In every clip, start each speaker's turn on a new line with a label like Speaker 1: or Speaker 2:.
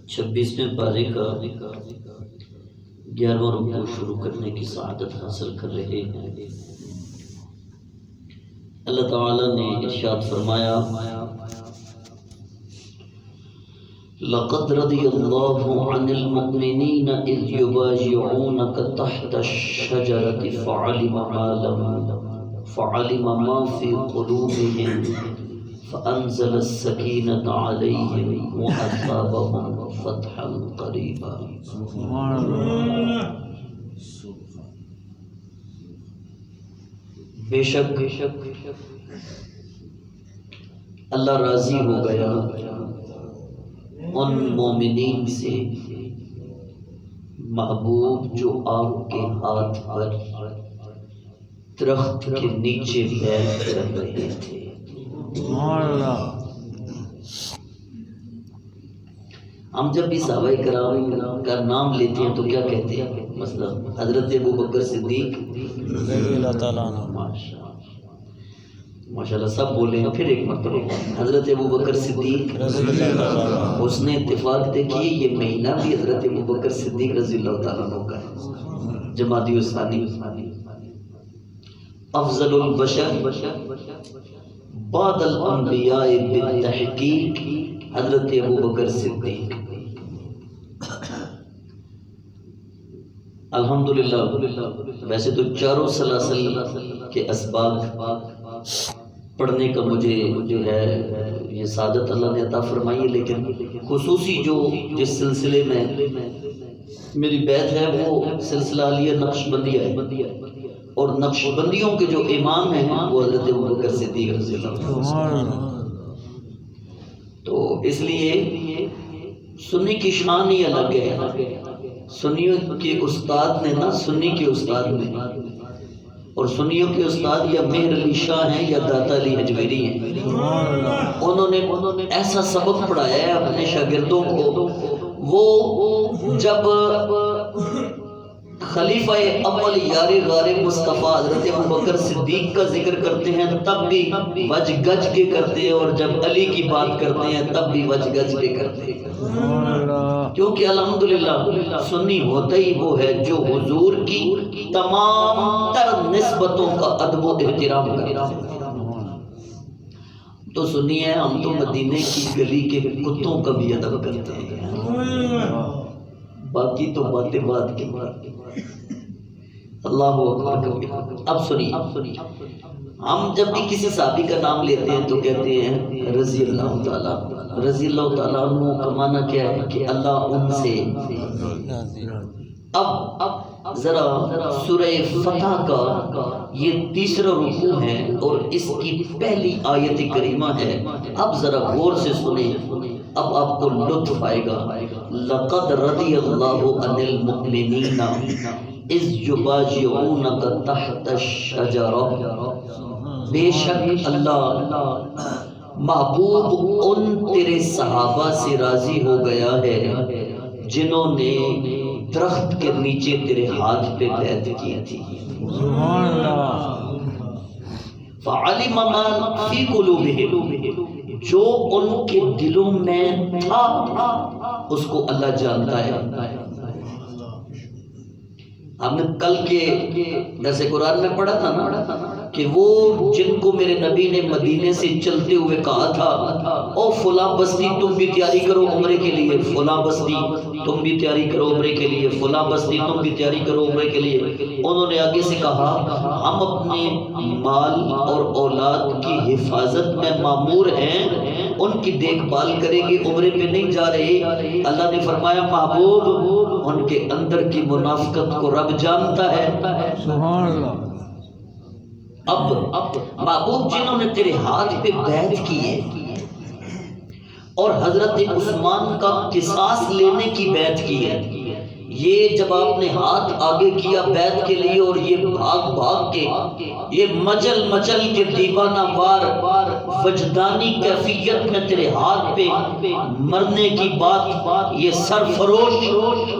Speaker 1: 26ویں پارے کا 11واں رکوع شروع کرنے کی سعادت حاصل کر رہے ہیں۔ اللہ تعالیٰ نے ارشاد فرمایا لَقَدْ رَضِيَ اللَّهُ عَنِ الْمُؤْمِنِينَ إِذْ يُبَايِعُونَكَ تَحْتَ الشَّجَرَةِ فَعَلِمَ مَا فِي قُلُوبِهِمْ فَأَنزَلَ السَّكِينَةَ عَلَيْهِمْ وَأَثَابَهُمْ فَتْحًا قَرِيبًا۔ بے شک اللہ راضی ہو گیا ان مومنین سے محبوب جو آپ کے ہاتھ پر درخت کے نیچے بیٹھ کر رہے تھے۔ ہم جب بھی صحابہ کرام کا نام لیتے ہیں تو کیا کہتے ہیں؟ مثلا حضرت ابوبکر صدیق رضی اللہ تعالیٰ عنہ، ماشاءاللہ سب بولے ہیں، پھر ایک مرتبہ حضرت ابوبکر صدیق رضی اللہ تعالیٰ عنہ۔ اس نے اتفاق دیکھیے یہ مہینہ بھی حضرت ابوبکر صدیق رضی اللہ تعالیٰ عنہ کا ہے، جمادی الثانی۔ افضل البشر بعد الانبیاء بالتحقیق حضرت ابوبکر صدیق۔ الحمدللہ ویسے تو چاروں سلاسل کے اسباق پڑھنے کا مجھے جو ہے یہ سعادت اللہ نے عطا فرمائی ہے، لیکن خصوصی جو جس سلسلے میں میری بیعت ہے وہ سلسلہ علیہ نقش بندیہ ہے، اور نقش بندیوں کے جو امام ہیں وہ حضرت ابوبکر صدیق رضی اللہ عنہ۔ تو اس لیے سنی کی شان ہی الگ ہے۔ سنیوں کے استاد نے نا، سنی کے استاد نے، اور سنیوں کے استاد یا مہر علی شاہ ہیں یا داتا علی حجویری ہیں، انہوں نے ایسا سبق پڑھایا ہے اپنے شاگردوں کو۔ وہ جب خلیفہ اول یار غار مصطفیٰ حضرت ابوبکر صدیق کا ذکر کرتے ہیں تب بھی وج گج کے کرتے ہیں، اور جب علی کی بات کرتے ہیں تب بھی وج گج کے کرتے ہیں، کیونکہ الحمدللہ سنی ہوتا ہی وہ ہے جو حضور کی تمام تر نسبتوں کا ادب و احترام کرتا ہے۔ تو سنیے ہم تو مدینے کی گلی کے کتوں کا بھی ادب کرتے ہیں، باقی تو باتیں بات کی بات۔ اللہ اکبر۔ اب سنیے، ہم جب بھی کسی صحابی کا نام لیتے ہیں تو کہتے ہیں رضی اللہ تعالیٰ۔ رضی اللہ تعالیٰ عنہ کا معنی کیا ہے کہ اللہ ان سے۔ اب ذرا سورہ فتح کا یہ تیسرا رکوع ہے اور اس کی پہلی آیت کریمہ ہے، اب ذرا غور سے سنیں، اب آپ کو لطف آئے گا۔ لَقَدْ رَضِيَ اللَّهُ عَنِ الْمُؤْمِنِينَ اِذْ يُبَايِعُونَكَ تَحْتَ الشَّجَرَةِ۔ بے شک اللہ محبوب ان تیرے صحابہ سے راضی ہو گیا ہے جنہوں نے درخت کے نیچے تیرے ہاتھ پہ بیعت کی تھی۔ فَعَلِمَ مَا فِي قُلُوبِهِمْ، جو ان کے دلوں میں تھا اس کو اللہ جانتا ہے۔ ہم نے کل کے درس قرآن میں پڑھا تھا نا کہ وہ جن کو میرے نبی نے مدینے سے چلتے ہوئے کہا تھا او فلاں بستی تم بھی تیاری کرو عمرے کے لیے، فلاں بستی تم بھی تیاری کرو عمرے کے لیے، فلاں بستی تم بھی تیاری کرو عمرے کے لیے، انہوں نے آگے سے کہا ہم اپنے مال اور اولاد کی حفاظت میں مامور ہیں، ان کی دیکھ بھال کریں گے، عمرے پہ نہیں جا رہے۔ اللہ نے فرمایا محبوب ان کے اندر کی منافقت کو رب جانتا ہے۔ سبحان اللہ۔ اب محبوب جنہوں نے تیرے ہاتھ پہ بیعت کی ہے اور حضرت عثمان کا قصاص لینے کی بیعت کی ہے، یہ جب آپ نے ہاتھ آگے کیا بیعت کے لیے اور یہ بھاگ بھاگ کے یہ مچل مچل کے دیوانہ وار وجدانی کیفیت میں تیرے ہاتھ پہ مرنے کی بات، یہ سرفروش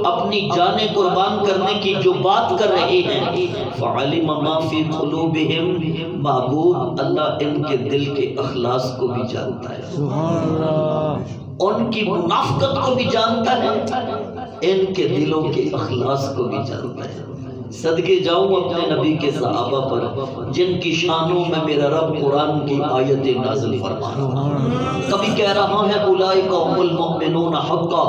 Speaker 1: اپنی جانیں قربان کرنے کی جو بات کر رہے ہیں، فَعَلِمَ مَا فِي قُلُوبِهِمْ، محبوب اللہ ان کے دل کے اخلاص کو بھی جانتا ہے۔ سبحان اللہ۔ ان کی منافقت کو بھی جانتا ہے، ان کے دلوں کے اخلاص کو بھی جانتا ہے۔ صدقے جاؤں اپنے نبی کے صحابہ پر جن کی شانوں میں میرا رب قرآن کی آیتیں نازل فرما رہا ہے۔ کبھی کہہ رہا ہے اولئک هم المؤمنون حقا،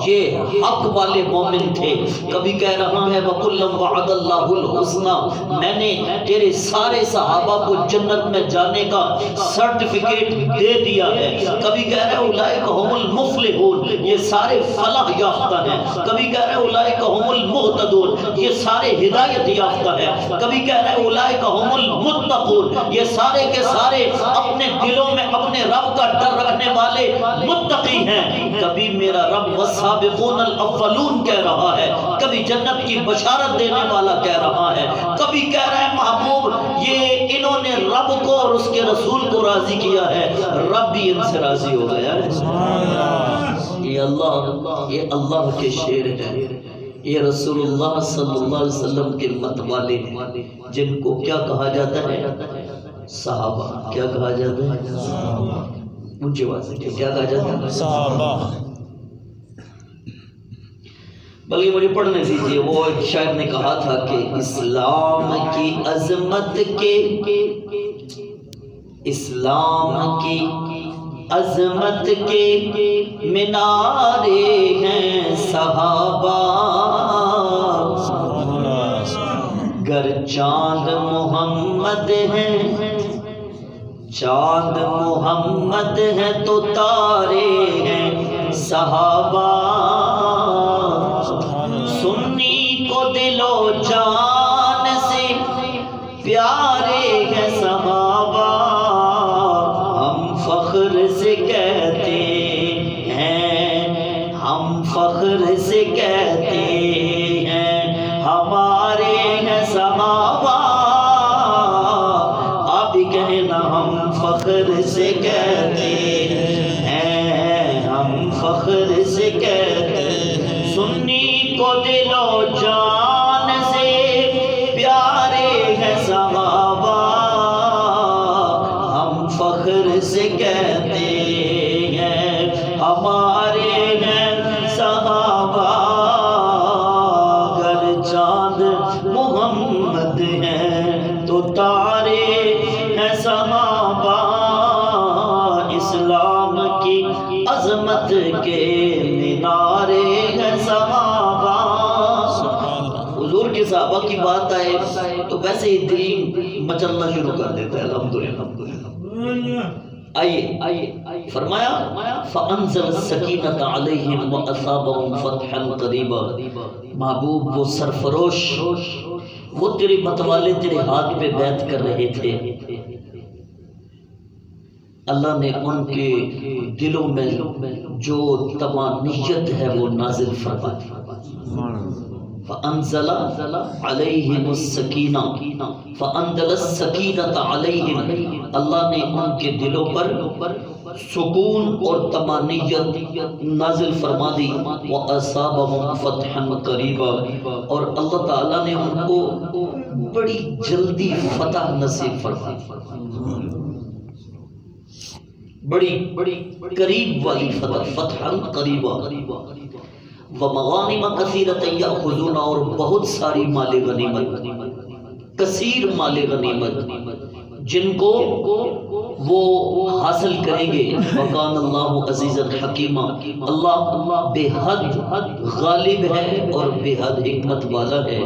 Speaker 1: یہ حق والے مومن تھے۔ کبھی کہہ رہا ہے وَكُلًّا وَعَدَ اللَّهُ الْحُسْنَى، میں نے تیرے سارے صحابہ کو جنت میں جانے کا سرٹیفکیٹ دے دیا ہے۔ کبھی کہہ رہا ہے اولئک هم المفلحون، یہ سارے فلاح یافتہ ہیں۔ کبھی کہہ رہا ہے اولئک هم المهتدون، یہ سارے ہدایت یافتہ ہے۔ کبھی کہہ رہے اولئک هم المتقون، یہ سارے کے سارے اپنے دلوں میں اپنے رب کا ڈر رکھنے والے متقی ہیں۔ کبھی میرا رب والسابقون الاولون کہہ رہا ہے، کبھی جنت کی بشارت دینے والا کہہ رہا ہے، کبھی کہہ رہا ہے محبوب یہ انہوں نے رب کو اور اس کے رسول کو راضی کیا ہے، رب بھی ان سے راضی ہو گیا ہے۔ یہ اللہ کے شعر ہے، یہ رسول اللہ صلی اللہ علیہ وسلم کے مت والے ہیں، جن کو کیا کہا جاتا ہے؟ صحابہ۔ کیا کہا جاتا ہے؟ اونچی آواز سے کیا کہا جاتا ہے؟ صحابہ۔ بلکہ مجھے پڑھنے دیجیے، وہ ایک شاعر نے کہا تھا کہ اسلام کی عظمت کے مینارے ہیں صحابہ، گر چاند محمد ہے تو تارے ہیں صحابہ، سنی کو دل و جان سے پیارے ہیں صحابہ، ہم فخر سے کہتے ہیں، ہمارے ہیں صحابہ، آپ بھی کہنا ہم فخر سے کہتے ہیں، ہم فخر سے کہتے ہیں، سنی کو دل و جان سے پیارے ہیں صحابہ، ہم فخر سے کہتے ہیں، ہمارے ہیں صحابہ، گر چاند محمد ہیں تو تارے ہیں صحابہ، اسلام کی عظمت کے مینارے ہیں صحابہ۔ حضور کے صحابہ کی بات آئے تو ویسے ہی دل مچلنا شروع کر دیتا ہے۔ الحمدللہ۔ آئیے فرمایا فَأَنزَلَ السَّكِينَةَ عَلَيْهِمْ وَأَصَابَهُمْ فَتْحًا قَرِيبًا۔ محبوب وہ سرفروش، وہ تیرے متوالے تیرے ہاتھ پہ بیعت کر رہے تھے، اللہ نے ان کے دلوں میں جو طمانینت ہے وہ نازل فرما دی۔ فَأَنزَلَ عَلَيْهِمُ السَّكِينَةَ فَأَنزَلَ السَّكِينَةَ عَلَيْهِمْ، اللہ نے ان کے دلوں پر سکون اور طمانینت نازل فرما دی۔ وَأَصَابَهُمْ فَتْحًا قَرِيبًا، اور اللہ تعالیٰ نے ان کو بڑی جلدی فتح نصیب فرما دی، بڑی قریب والی فتح، فتحًا قریبا۔ وَمَغَانِمَ كَثِيرَةً يَأْخُذُونَ، اور بہت ساری مال غنیمت، کثیر مال غنیمت جن کو وہ حاصل کریں گے۔ وَكَانَ اللَّهُ عَزِيزًا حَكِيمًا، اللہ بے حد غالب ہے اور بے حد حکمت والا ہے۔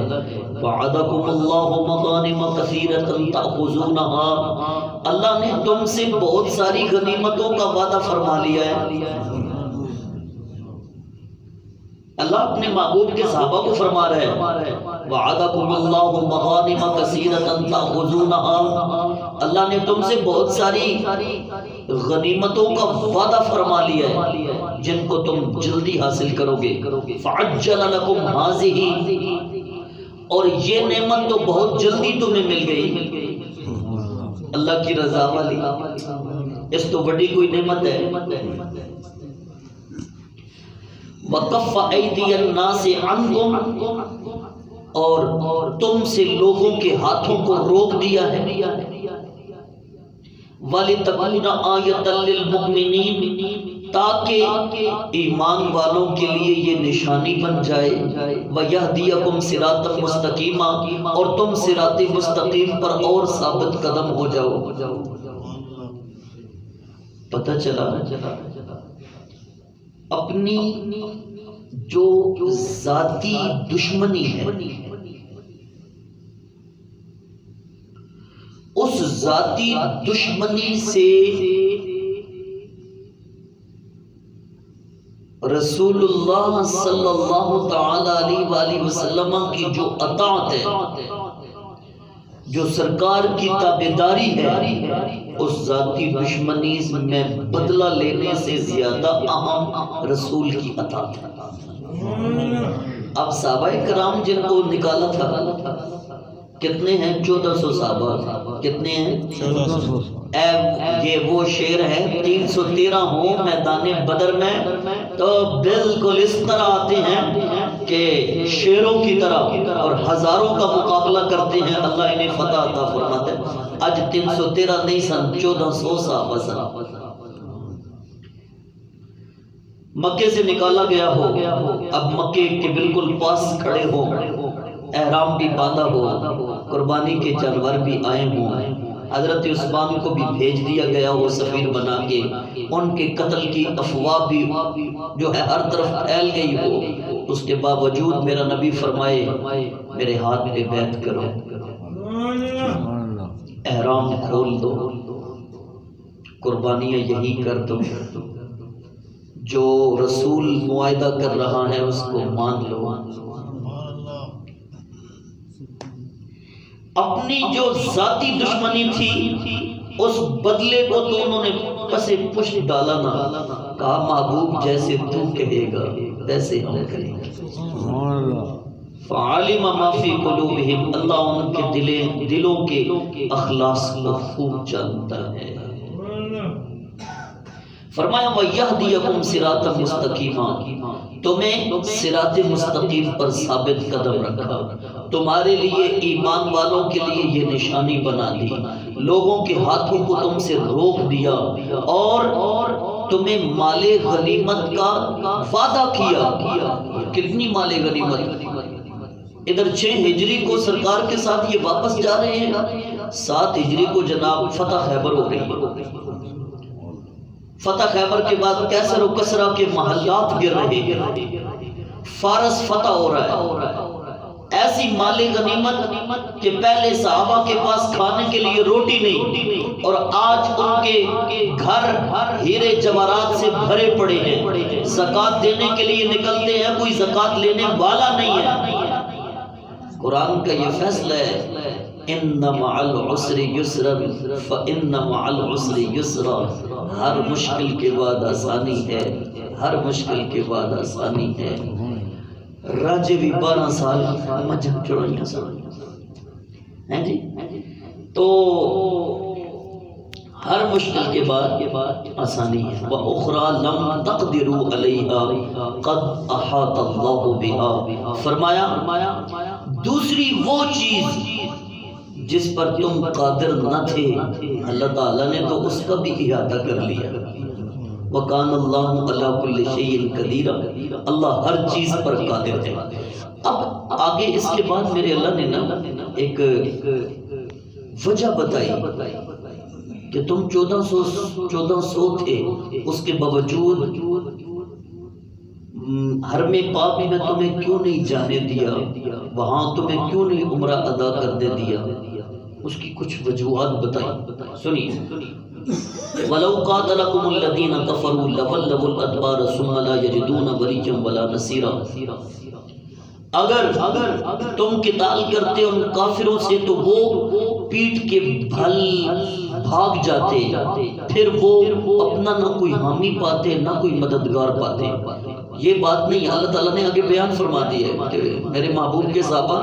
Speaker 1: وَعَدَكُمُ اللَّهُ مَغَانِمَ كَثِيرَةً تَأْخُذُونَهَا، اللہ نے تم سے بہت ساری غنیمتوں کا وعدہ فرما لیا ہے۔ اللہ اپنے محبوب کے صحابہ کو فرما رہے ہیں وَعَدَكُمُ اللَّهُ مَغَانِمَ كَثِيرَةً تَأْخُذُونَهَا، اللہ نے تم سے بہت ساری غنیمتوں کا وعدہ فرما لیا ہے جن کو تم جلدی حاصل کرو گے۔ فَعَجَّلَ لَكُمْ هَٰذِهِ، اور یہ نعمت تو بہت جلدی تمہیں مل گئی، اللہ کی رضا والی، اس تو بڑی کوئی نعمت ہے۔ وَكَفَّ أَيْدِيَ النَّاسِ عَنْكُمْ، اور تم سے لوگوں کے ہاتھوں کو روک دیا ہے۔ وَلِتَكُونَ آیَةً لِلْمُؤْمِنِينَ، تاکہ ایمان والوں کے لیے یہ نشانی بن جائے وَيَهْدِيَكُمْ صِرَاطًا مُسْتَقِيمًا اور تم صراط مستقیم پر اور ثابت قدم ہو جاؤ۔ پتہ چلا اپنی جو ذاتی دشمنی ہے اس ذاتی دشمنی سے رسول اللہ صلی اللہ تعالی علیہ وآلہ وسلم کی جو اطاعت ہے، جو سرکار کی تابعداری ہے، اس ذاتی دشمنی میں بدلہ لینے سے زیادہ اہم رسول کی اطاعت ہے۔ اب صحابہ کرام جن کو نکالا تھا کتنے ہیں؟ 1400 صحابہ۔ کتنے ہیں؟ 1400۔ یہ وہ شعر ہے 313 ہوں میدان بدر میں تو بالکل اس طرح آتے ہیں کہ شیروں کی طرح اور ہزاروں کا مقابلہ کرتے ہیں، اللہ انہیں فتح عطا فرماتے ہیں۔ آج 313 نہیں سن 1400 صحابہ سن۔ مکے سے نکالا گیا ہو، اب مکے کے بالکل پاس کھڑے ہو، احرام بھی باندھا ہو، قربانی کے جانور بھی آئے ہوں، حضرت عثمان کو بھی بھیج دیا گیا ہو سفیر بنا کے، ان کے قتل کی افواہ بھی جو ہے ہر طرف پھیل گئی ہو، اس کے باوجود میرا نبی فرمائے میرے ہاتھ پہ بیعت کرو، احرام کھول دو، قربانیاں یہی کر دو، جو رسول معاہدہ کر رہا ہے اس کو مان لو۔ اپنی جو ذاتی دشمنی تھی اس بدلے کو تو انہوں نے پسے پشت ڈالا نہ، کہا محبوب جیسے تو کہے گا ویسے ہم کریں گے۔ فعلم ما فی قلوبہم، اللہ ان کے دلوں کے اخلاص کو خوب جانتا ہے۔ فرمایا وَيَهْدِيَكُمْ صِرَاطًا مُسْتَقِيمًا، تمہیں صراط مستقیم پر ثابت قدم رکھا، تمہارے لیے ایمان والوں کے لیے یہ نشانی بنا دی، لوگوں کے ہاتھوں کو تم سے روک دیا اور تمہیں مال غنیمت کا وعدہ کیا۔ کتنی مال غنیمت؟ ادھر 6 ہجری کو سرکار کے ساتھ یہ واپس جا رہے ہیں، 7 ہجری کو جناب فتح خیبر ہو گئی۔ فتح خیبر کے بعد کیسر و کسرا کے محلات گر رہے ہیں، فارس فتح ہو رہا ہے، ایسی مال غنیمت کہ پہلے صحابہ کے پاس کھانے کے لیے روٹی نہیں اور آج ان کے گھر ہیرے جواہرات سے بھرے پڑے ہیں، زکوٰۃ دینے کے لیے نکلتے ہیں کوئی زکوٰۃ لینے والا نہیں ہے۔ قرآن کا یہ فیصلہ ہے ان مع العسر یسرا فان مع العسر یسرا، ہر مشکل کے بعد آسانی ہے، ہر مشکل کے بعد آسانی ہے۔ راجے بھی 12 سال مجھب چڑھائی ہیں جی، تو ہر مشکل کے بعد آسانی ہے۔ وَأُخْرَى لَمْ تَقْدِرُوا عَلَيْهَا قَدْ أَحَاطَ اللَّهُ بِهَا، فرمایا دوسری وہ چیز جس پر تم قادر نہ تھے اللہ تعالیٰ نے تو اس کا بھی احاطہ کر لیا۔ وَكَانَ اللَّهُ عَلَى كُلِّ شَيْءٍ قَدِيرًا، اللہ ہر چیز پر قادر ہے۔ اب آگے اس کے بعد میرے اللہ نے نا ایک وجہ بتائی کہ تم 1400 تھے، اس کے باوجود حرم پاک میں تمہیں کیوں نہیں جانے دیا، وہاں تمہیں کیوں نہیں عمرہ ادا کرنے دیا، اس کی کچھ وجوہات بتائی، سنیے۔ وَلَوْ قَاتَلَكُمُ الَّذِينَ كَفَرُوا لَوَلَّوُا الْأَدْبَارَ ثُمَّ لَا يَجِدُونَ وَلِيًّا وَلَا نَصِيرًا، اگر تم قتال کرتے ان کافروں سے تو وہ پیٹ کے بھل بھاگ جاتے، پھر وہ اپنا نہ کوئی حامی پاتے نہ کوئی مددگار پاتے۔ یہ بات نہیں، اللہ تعالیٰ نے آگے بیان فرما دی ہے کہ میرے محبوب کے صحابہ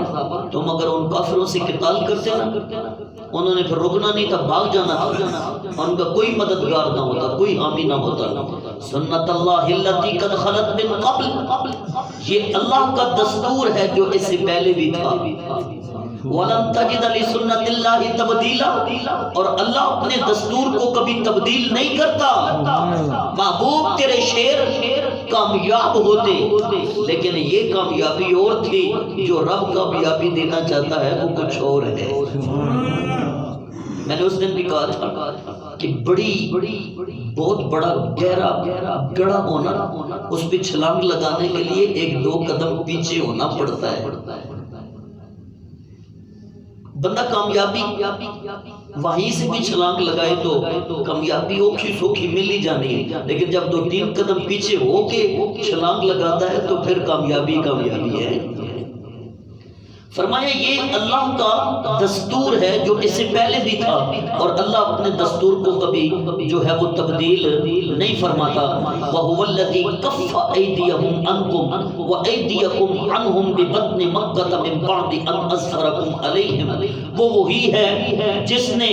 Speaker 1: تم اگر ان کافروں سے قتال کرتے نا، انہوں نے پھر رکنا نہیں تھا، بھاگ جانا تھا، ان کا کوئی مددگار نہ ہوتا، کوئی حامی نہ ہوتا۔ سنت اللہ التی قد خلت من قبل، یہ اللہ کا دستور ہے جو اس سے پہلے بھی تھا۔ وَلَن تَجِدَ لِسُنَّتِ اللَّهِ تَبْدِيلًا، اور اللہ اپنے دستور کو کبھی تبدیل نہیں کرتا۔ محبوب تیرے شعر کامیاب ہوتے، لیکن یہ کامیابی اور تھی، جو رب کامیابی دینا چاہتا ہے وہ کچھ اور ہے۔ میں نے اس دن بھی کہا تھا کہ بہت بڑا گہرا گڑھا ہونا، اس پہ چھلانگ لگانے کے لیے 1-2 قدم پیچھے ہونا پڑتا ہے۔ بندہ کامیابی وہیں سے بھی چھلانگ لگائے تو کامیابی اوکھی سوکھی مل ہی جانی ہے، لیکن جب 2-3 قدم پیچھے ہو کے چھلانگ لگاتا ہے تو پھر کامیابی ہے۔ فرمایا یہ اللہ کا دستور ہے جو اس سے پہلے بھی تھا، اور اللہ اپنے دستور کو کبھی جو ہے وہ تبدیل نہیں فرماتا۔ وَهُوَ الَّذِي كَفَّ أَيْدِيَهُمْ عَنْكُمْ وَأَيْدِيَكُمْ عَنْهُمْ بِبَطْنِ مَكَّةَ مِنْ بَعْدِ أَنْ أَظْفَرَكُمْ عَلَيْهِمْ، وہ وہی ہے جس نے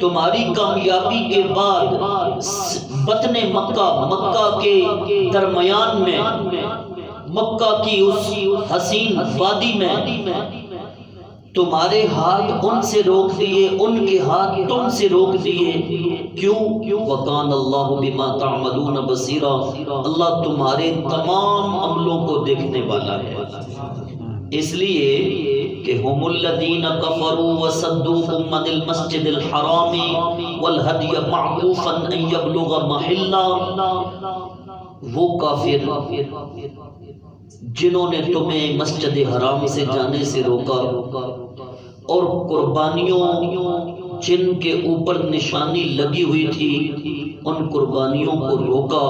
Speaker 1: تمہاری کامیابی کے بعد بطن مکہ کے درمیان میں، مکہ کی اس حسین وادی میں تمہارے ہاتھ ان سے روک دیے، ان کے ہاتھ تم سے روک دیے۔ کیوں؟ وَقَانَ اللَّهُ بِمَا تَعْمَلُونَ بَصِيرًا، اللہ تمہارے تمام عملوں کو دیکھنے والا ہے۔ اس لیے کہ ہم الذین کفروا وصدوکم عن المسجد الحرام والہدی معکوفا ان یبلغ محلہ، وہ کافر جنہوں نے تمہیں مسجد حرام سے جانے سے روکا اور قربانیوں جن کے اوپر نشانی لگی ہوئی تھی ان قربانیوں کو روکا۔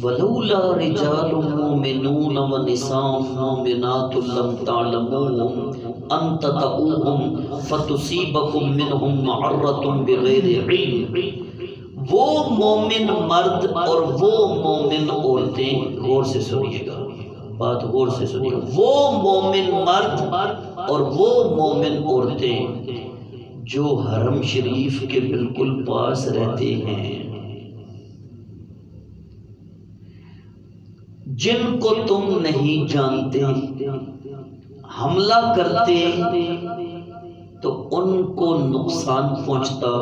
Speaker 1: وَلَوْلَا رِجَالٌ مُؤْمِنُونَ وَنِسَاءٌ مُؤْمِنَاتٌ لَمْ تَعْلَمُوهُمْ أَن تَطَئُوهُمْ فَتُصِيبَكُم مِّنْهُم مَّعَرَّةٌ بِغَيْرِ عِلْمٍ، وہ مومن مرد اور وہ مومن عورتیں، غور سے سنیے گا، بات غور سے سنیے گا، وہ مومن مرد اور وہ مومن عورتیں جو حرم شریف کے بالکل پاس رہتے ہیں، جن کو تم نہیں جانتے، حملہ کرتے تو ان کو نقصان پہنچتا،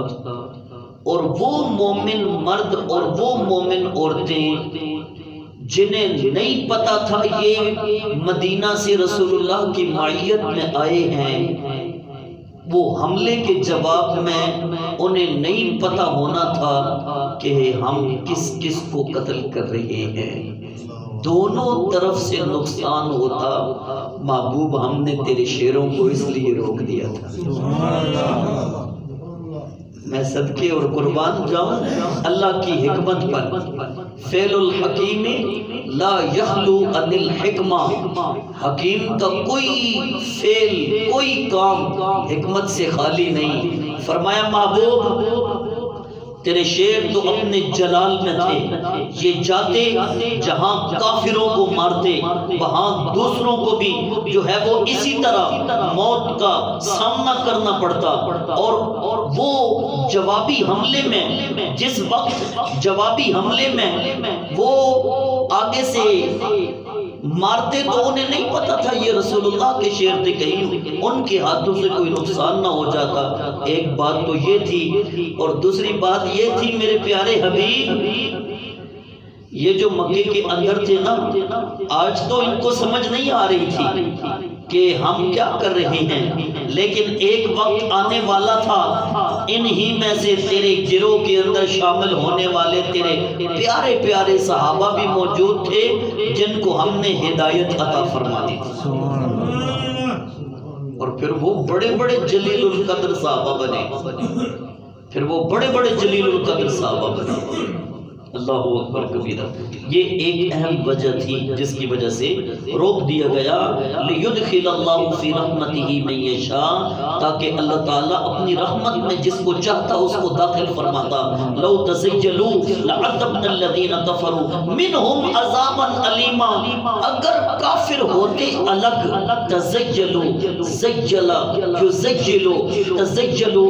Speaker 1: اور وہ مومن مرد اور وہ مومن عورتیں جنہیں نہیں پتا تھا یہ مدینہ سے رسول اللہ کی معیت میں آئے ہیں، وہ حملے کے جواب میں انہیں نہیں پتا ہونا تھا کہ ہم کس کس کو قتل کر رہے ہیں، دونوں طرف سے نقصان ہوتا۔ محبوب ہم نے تیرے شیروں کو اس لیے روک دیا تھا۔ میں صدقے اور قربان جاؤں اللہ کی حکمت پر، فعل الحکیم لا یخلو عن الحکمہ، حکیم کا کوئی فعل کوئی کام حکمت سے خالی نہیں۔ فرمایا محبوب تیرے شیر تو اپنے جلال میں تھے، یہ جاتے جہاں کافروں کو مارتے وہاں دوسروں کو بھی جو ہے وہ اسی طرح موت کا سامنا کرنا پڑتا، اور وہ جوابی حملے میں جس وقت جوابی حملے میں وہ آگے سے مارتے تو انہیں نہیں پتا تھا یہ رسول اللہ کے شیر تھے، کہیں ان کے ہاتھوں سے کوئی نقصان نہ ہو جاتا۔ ایک بات تو یہ تھی، اور دوسری بات یہ تھی میرے پیارے حبیب، یہ جو مکے کے اندر تھے نا، آج تو ان کو سمجھ نہیں آ رہی تھی کہ ہم کیا کر رہے ہیں، لیکن ایک وقت آنے والا تھا انہی میں سے تیرے گروہ کے اندر شامل ہونے والے تیرے پیارے پیارے صحابہ بھی موجود تھے جن کو ہم نے ہدایت عطا فرما دی تھی، اور پھر وہ بڑے بڑے جلیل القدر صحابہ بنے، اللہ اکبر کبیرہ۔ یہ ایک اہم وجہ تھی جس کی وجہ سے روک دیا گیا، لیدخل اللہ فی رحمتہ من یشاء، تاکہ اللہ تعالیٰ اپنی رحمت میں جس کو چاہتا اس کو داخل فرماتا۔ لو تزیلوا لعذبنا الذین کفروا منہم عذابا علیما، اگر کافر ہوتے الگ، تزیلوا زیلا یزیلو تزیلوا،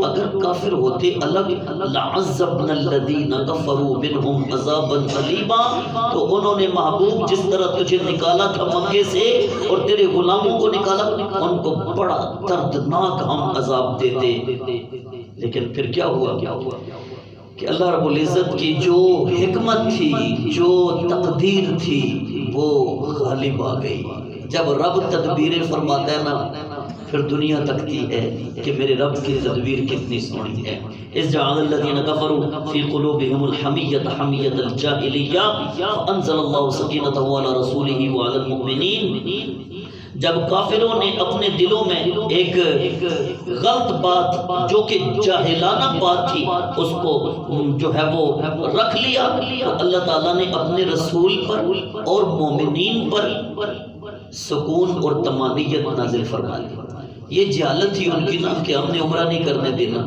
Speaker 1: اگر کافر ہوتے الگ، لعذبنا الذین کفروا منهم عذابا أليما، تو انہوں نے محبوب جس طرح تجھے نکالا تھا مکے سے اور تیرے غلاموں کو نکالا، ان کو بڑا دردناک ہم عذاب دیتے۔ لیکن پھر کیا ہوا کہ اللہ رب العزت کی جو حکمت تھی، جو تقدیر تھی، وہ غالب آ گئی۔ جب رب تدبیریں فرماتا ہے نا، پھر دنیا تکتی ہے کہ میرے رب کی تدبیر کتنی سونی ہے۔ اذ جعل الذین کفروا فی قلوبہم الحمیۃ حمیۃ الجاہلیہ فانزل اللہ سکینتہ علی رسولہ وعلی المؤمنین۔ جب کافروں نے اپنے دلوں میں ایک غلط بات جو کہ جاہلانہ بات تھی اس کو جو ہے وہ رکھ لیا، تو اللہ تعالیٰ نے اپنے رسول پر اور مومنین پر سکون اور طمانینت نازل فرما دی۔ یہ جہالت تھی ان کی نا کہ ہم نے عمرہ نہیں کرنے دینا،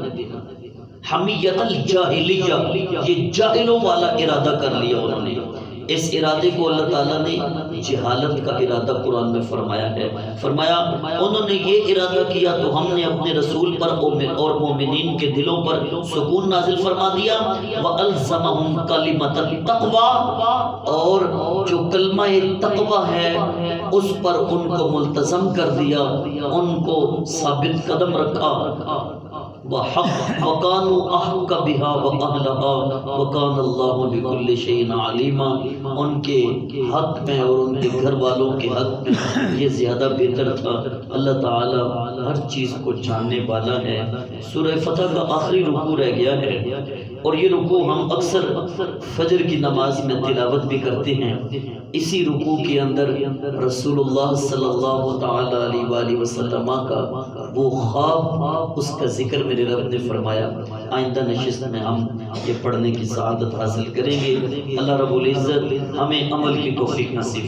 Speaker 1: حمیت الجاہلیہ، یہ جاہلوں والا ارادہ کر لیا انہوں نے۔ اس ارادے کو اللہ تعالیٰ نے جہالت کا ارادہ قرآن میں فرمایا ہے۔ فرمایا انہوں نے یہ ارادہ کیا تو ہم نے اپنے رسول پر اور مومنین کے دلوں پر سکون نازل فرما دیا۔ وَأَلْزَمَهُمْ كَلِمَةَ التَّقْوَى، اور جو کلمہ تقوی ہے اس پر ان کو ملتزم کر دیا، ان کو ثابت قدم رکھا۔ وَكَانُوا أَحْقَ بِهَا وَأَهْلَهَا وَكَانَ اللَّهُ بِكُلِّ شَيْءٍ عَلِيمًا۔ ان کے حق میں اور ان کے گھر والوں کے حق میں یہ زیادہ بہتر تھا۔ اللہ تعالی ہر چیز کو جاننے والا ہے۔ سورہ فتح کا آخری رکوع رہ گیا ہے، اور یہ رکوع ہم اکثر فجر کی نماز میں تلاوت بھی کرتے ہیں۔ اسی رکوع کے اندر رسول اللہ صلی اللہ تعالی علیہ وآلہ وسلم کا وہ خواب، اس کا ذکر میرے رب نے فرمایا۔ آئندہ نشست میں ہم یہ پڑھنے کی سعادت حاصل کریں گے۔ اللہ رب العزت ہمیں عمل کی توفیق نصیب